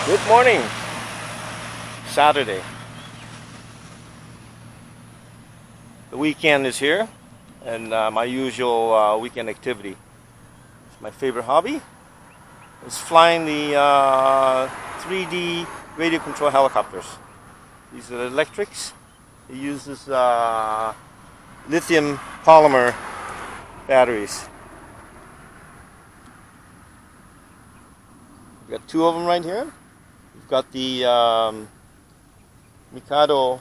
Good morning, Saturday. The weekend is here, and my usual weekend activity. My favorite hobby is flying the 3D radio control helicopters. These are electrics. It uses lithium polymer batteries. We've got two of them right here. We've got the Mikado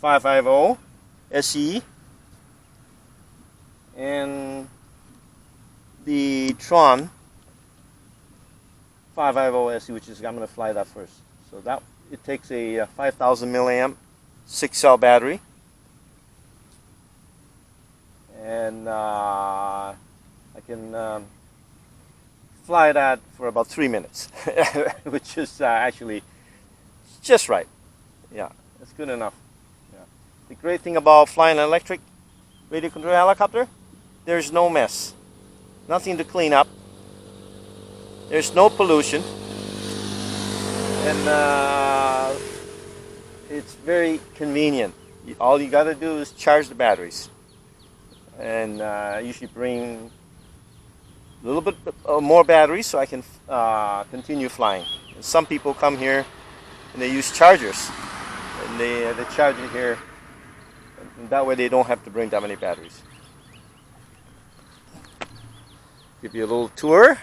550 SE and the Tron 550 SE, which is I'm going to fly that first. So that it takes a 5,000 milliamp 6-cell battery, and I can fly that for about 3 minutes, which is actually just right. Yeah, it's good enough. Yeah. The great thing about flying an electric radio control helicopter, there's no mess, nothing to clean up, there's no pollution, and it's very convenient. All you got to do is charge the batteries, and you should bring a little bit more batteries so I can continue flying. And some people come here and they use chargers, and they charge it here, and that way they don't have to bring that many batteries. Give you a little tour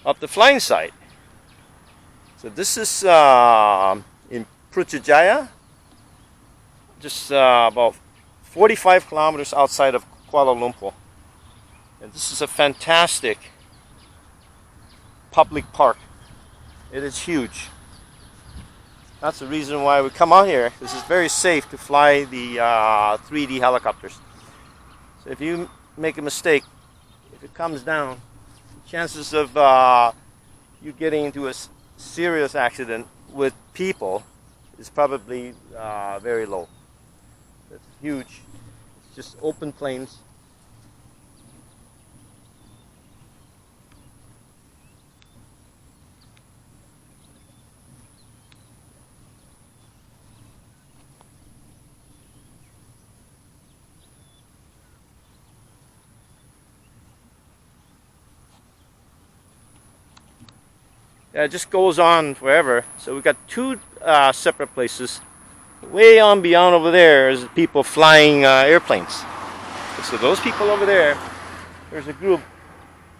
of the flying site. So this is in PutraJaya, just about 45 kilometers outside of Kuala Lumpur. And this is a fantastic public park. It is huge. That's the reason why we come out here. This is very safe to fly the 3D helicopters. So if you make a mistake, if it comes down, chances of you getting into a serious accident with people is probably very low. It's huge. It's just open plains. Yeah, it just goes on forever. So we've got two separate places. Way on beyond over there is people flying airplanes. So those people over there, there's a group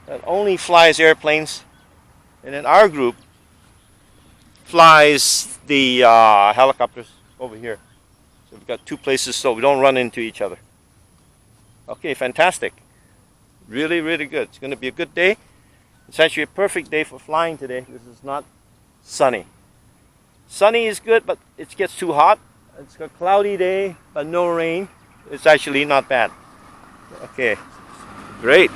that only flies airplanes, and then our group flies the helicopters over here. So we've got two places so we don't run into each other. Okay, fantastic. Really, really good. It's going to be a good day. It's actually a perfect day for flying today. This is not sunny. Sunny is good, but it gets too hot. It's a cloudy day, but no rain. It's actually not bad. Okay, great.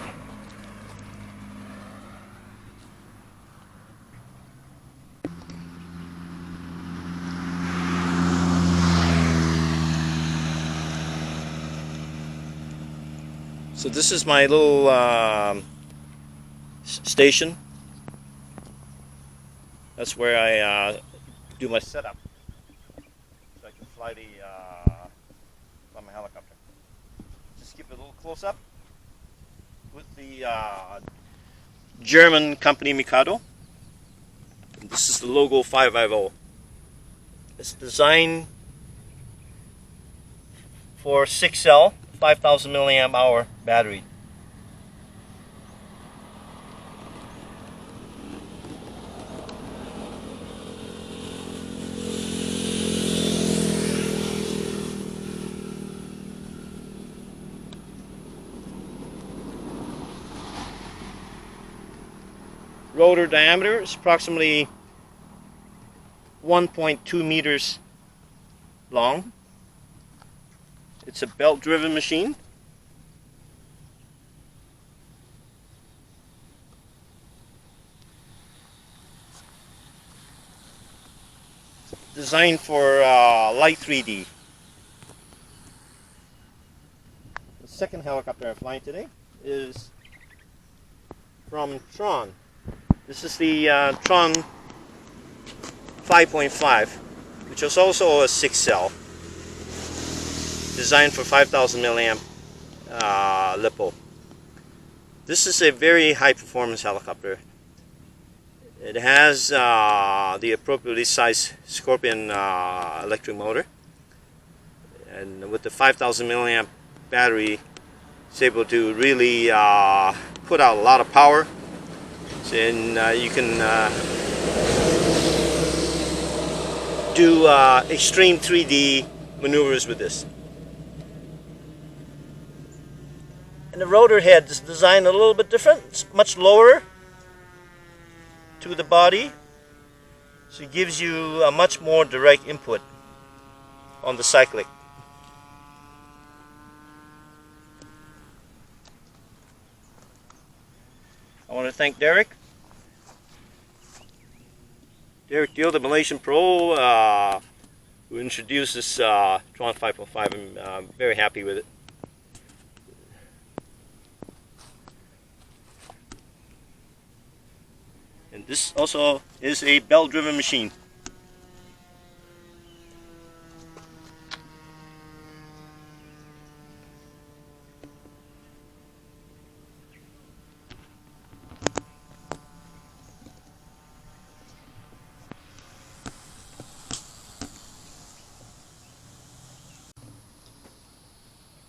So this is my little station. That's where I do my setup, so I can fly my helicopter. Just give it a little close up with the German company Mikado. And this is the logo 550. It's designed for 6-cell, 5,000 milliamp hour battery. Rotor diameter is approximately 1.2 meters long. It's a belt-driven machine. Designed for light 3D. The second helicopter I'm flying today is from Tron. This is the Tron 5.5, which is also a 6-cell, designed for 5,000 milliamp LiPo. This is a very high performance helicopter. It has the appropriately sized Scorpion electric motor, and with the 5,000 milliamp battery, it's able to really put out a lot of power. And you can do extreme 3D maneuvers with this. And the rotor head is designed a little bit different. It's much lower to the body, so it gives you a much more direct input on the cyclic. I want to thank Derek Deal, the Malaysian Pro, who introduced this Tron 5.5. I'm very happy with it. And this also is a bell-driven machine.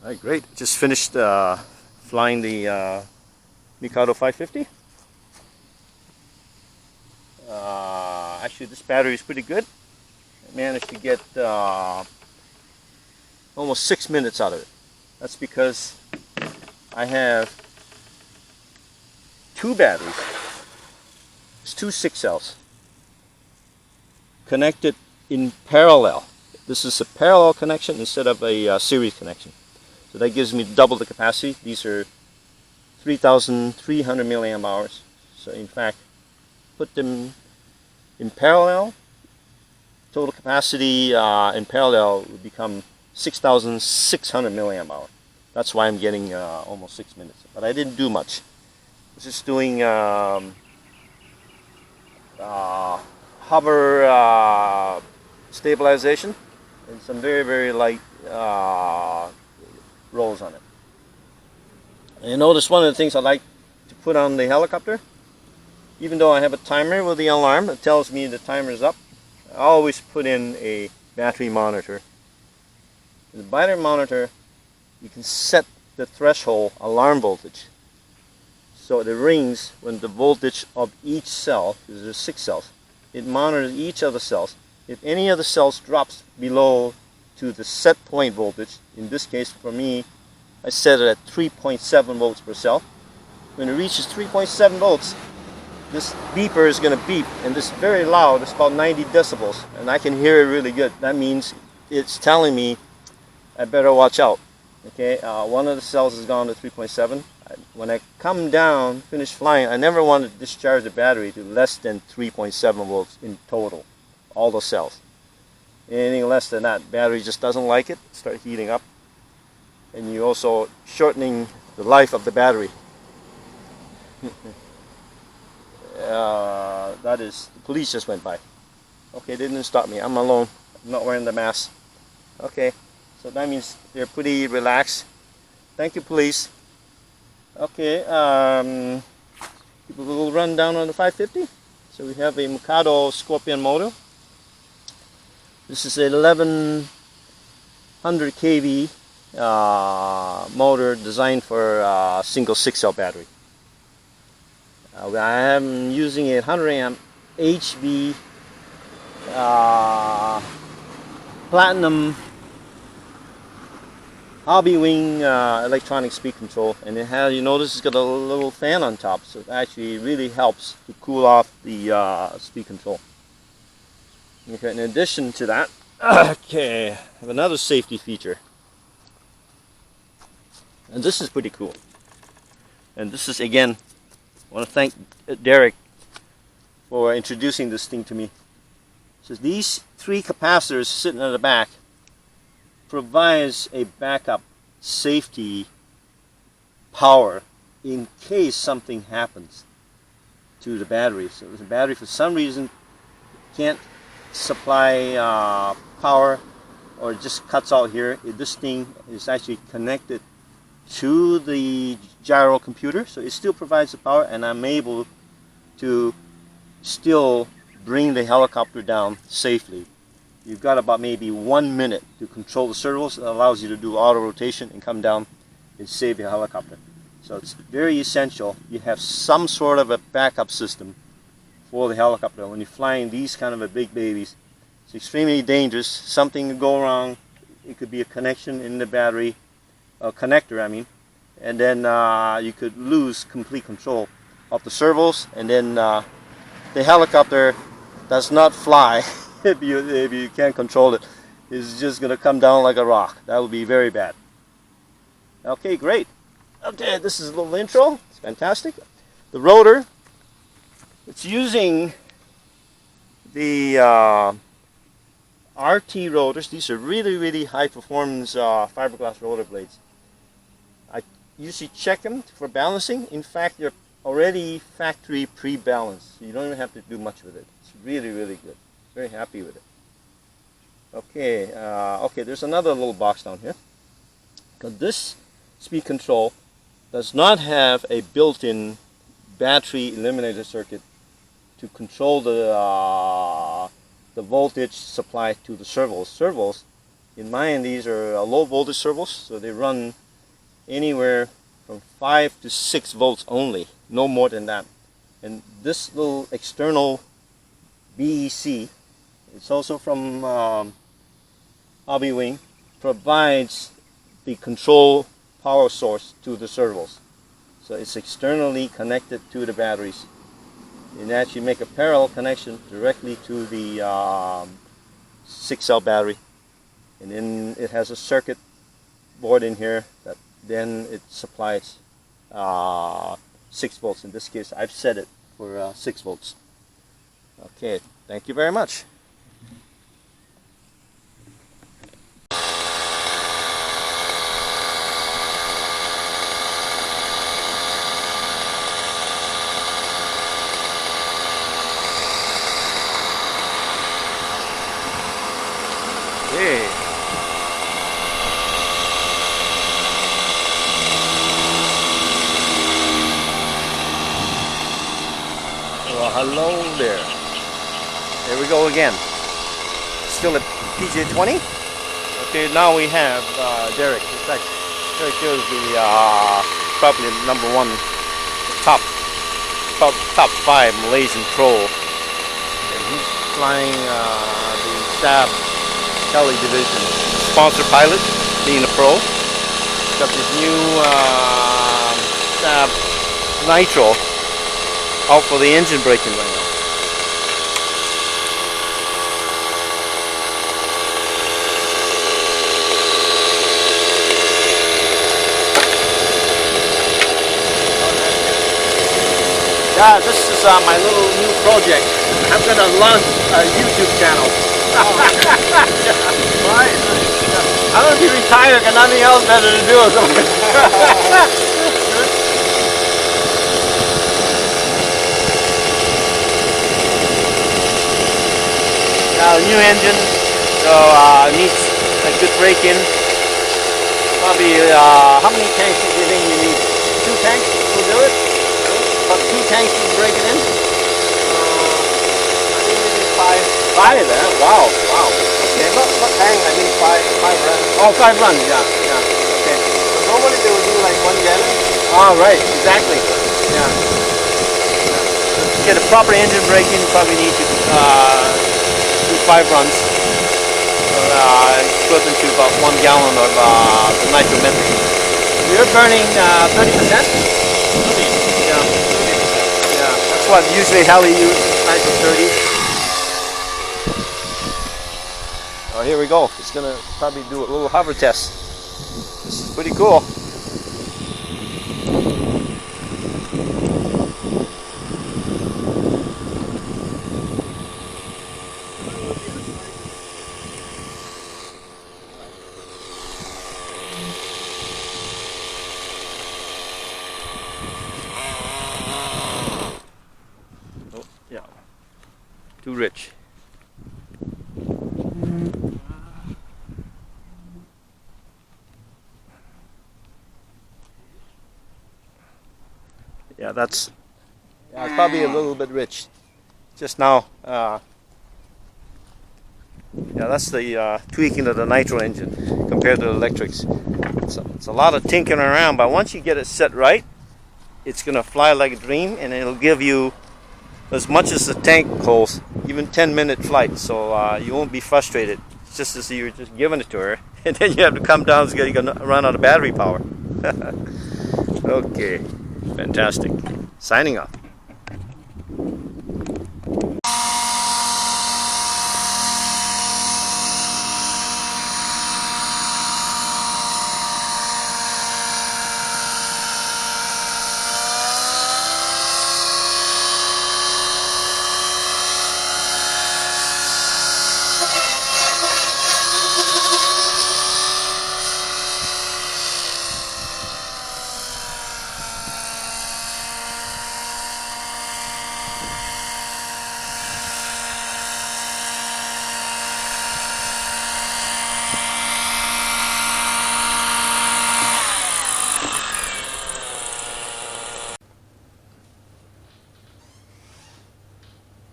Alright, great. Just finished flying the Mikado 550. Actually, this battery is pretty good. I managed to get almost 6 minutes out of it. That's because I have two batteries. It's two 6-cells connected in parallel. This is a parallel connection instead of a series connection. So that gives me double the capacity. These are 3,300 milliamp hours. So in fact, put them in parallel, total capacity in parallel would become 6,600 milliamp hours. That's why I'm getting almost 6 minutes. But I didn't do much. I was just doing hover stabilization and some very, very light rolls on it. And you notice one of the things I like to put on the helicopter, even though I have a timer with the alarm that tells me the timer is up, I always put in a battery monitor. The battery monitor, you can set the threshold alarm voltage so it rings when the voltage of each cell, because there's 6 cells, it monitors each of the cells. If any of the cells drops below to the set point voltage, in this case for me, I set it at 3.7 volts per cell. When it reaches 3.7 volts, this beeper is going to beep, and this is very loud. It's about 90 decibels, and I can hear it really good. That means it's telling me I better watch out. Okay, one of the cells has gone to 3.7. When I come down, finish flying, I never want to discharge the battery to less than 3.7 volts in total, all the cells. Anything less than that, battery just doesn't like it, start heating up, and you're also shortening the life of the battery. That is, the police just went by. Okay, they didn't stop me. I'm alone. I'm not wearing the mask. Okay, so that means they're pretty relaxed. Thank you, police. Okay, we'll run down on the 550. So we have a Mikado Scorpion motor. This is a 1100 kV motor designed for a single 6-cell battery. I am using a 100 amp HV platinum hobby wing electronic speed control, and it has, you notice it's got a little fan on top, so it actually really helps to cool off the speed control. Okay, in addition to that, okay, I have another safety feature, and this is pretty cool. And this is, again, I want to thank Derek for introducing this thing to me. So these 3 capacitors sitting at the back provides a backup safety power in case something happens. to the battery. So the battery, for some reason, can't supply power, or it just cuts out here. This thing is actually connected to the gyro computer, so it still provides the power, and I'm able to still bring the helicopter down safely. You've got about maybe 1 minute to control the servos. It allows you to do auto rotation and come down and save your helicopter. So it's very essential you have some sort of a backup system for the helicopter. When you're flying these kind of big babies, it's extremely dangerous. Something could go wrong. It could be a connection in the battery, a connector I mean, and then you could lose complete control of the servos, and then the helicopter does not fly if you can't control it. It's just going to come down like a rock. That would be very bad. Okay, great. Okay, this is a little intro. It's fantastic. The rotor, it's using the RT rotors. These are really high performance fiberglass rotor blades. I usually check them for balancing. In fact, they're already factory pre-balanced. You don't even have to do much with it. It's really good. Very happy with it. Okay, okay, there's another little box down here. Because this speed control does not have a built-in battery eliminator circuit to control the voltage supply to the servos. Servos, in mine, these are low voltage servos, so they run anywhere from 5 to 6 volts only, no more than that. And this little external BEC, it's also from Hobby Wing, provides the control power source to the servos. So it's externally connected to the batteries. And actually make a parallel connection directly to the 6-cell battery. And then it has a circuit board in here that then it supplies 6 volts. In this case, I've set it for 6 volts. Okay, thank you very much. Hey. Well, hello there. There we go again. Still at PJ20. Okay, now we have Derek. In fact, Derek is the probably #1 top 5 Malaysian pro, and he's flying the Stab Heli division. Sponsor pilot, being a pro. Got this new Stab Nitro out for the engine braking right now. Yeah, this is my little new project. I'm gonna launch a YouTube channel. Right. I'm gonna be retired, got nothing else better to do or something. New engine, so needs a good break-in. Probably, how many tanks do you think you need? 2 tanks will do it? About 2 tanks to break it in? I think maybe 5. 5, eh? Wow. Okay. Not tank, I mean 5 runs. Oh, 5 runs, yeah. Okay. So normally they would do like 1 gallon. Oh, right, exactly. Yeah. To get a proper engine break-in, you probably need to do 5 runs. Equivalent to about 1 gallon of the nitrometric. You're burning 30%? Yeah. That's what usually heli uses, nitro 30. Oh, here we go. It's gonna probably do a little hover test. This is pretty cool. Too rich. Yeah, it's probably a little bit rich. Just now, yeah, that's the tweaking of the nitro engine compared to the electrics. It's a lot of tinkering around, but once you get it set right, it's gonna fly like a dream, and it'll give you as much as the tank holds, even 10-minute flight. So you won't be frustrated. It's just as if you're just giving it to her, and then you have to come down because you're gonna run out of battery power. Okay, fantastic. Signing off.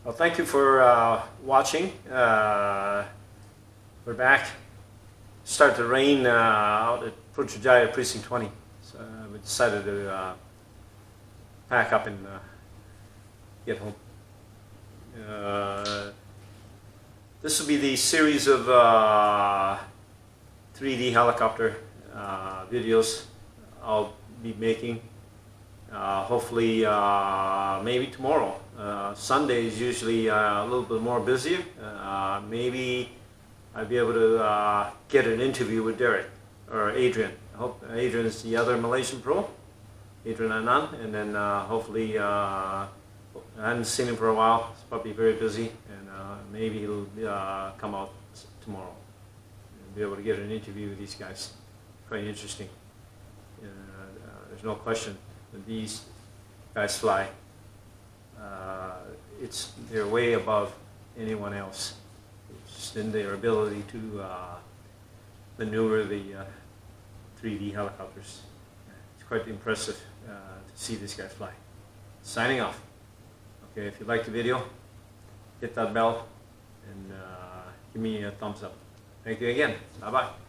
Well, thank you for watching. We're back. Started to rain out at PutraJaya Precinct 20, so we decided to pack up and get home. This will be the series of 3D helicopter videos I'll be making. Hopefully maybe tomorrow. Sunday is usually a little bit more busier. Maybe I'll be able to get an interview with Derek or Adrian. I hope Adrian is the other Malaysian pro, Adrian Anand, and then hopefully I haven't seen him for a while. He's probably very busy, and maybe he'll come out tomorrow and be able to get an interview with these guys. Quite interesting. There's no question that these guys fly. They're way above anyone else. It's just in their ability to maneuver the 3D helicopters. It's quite impressive to see these guys fly. Signing off. Okay, if you liked the video, hit that bell and give me a thumbs up. Thank you again. Bye-bye.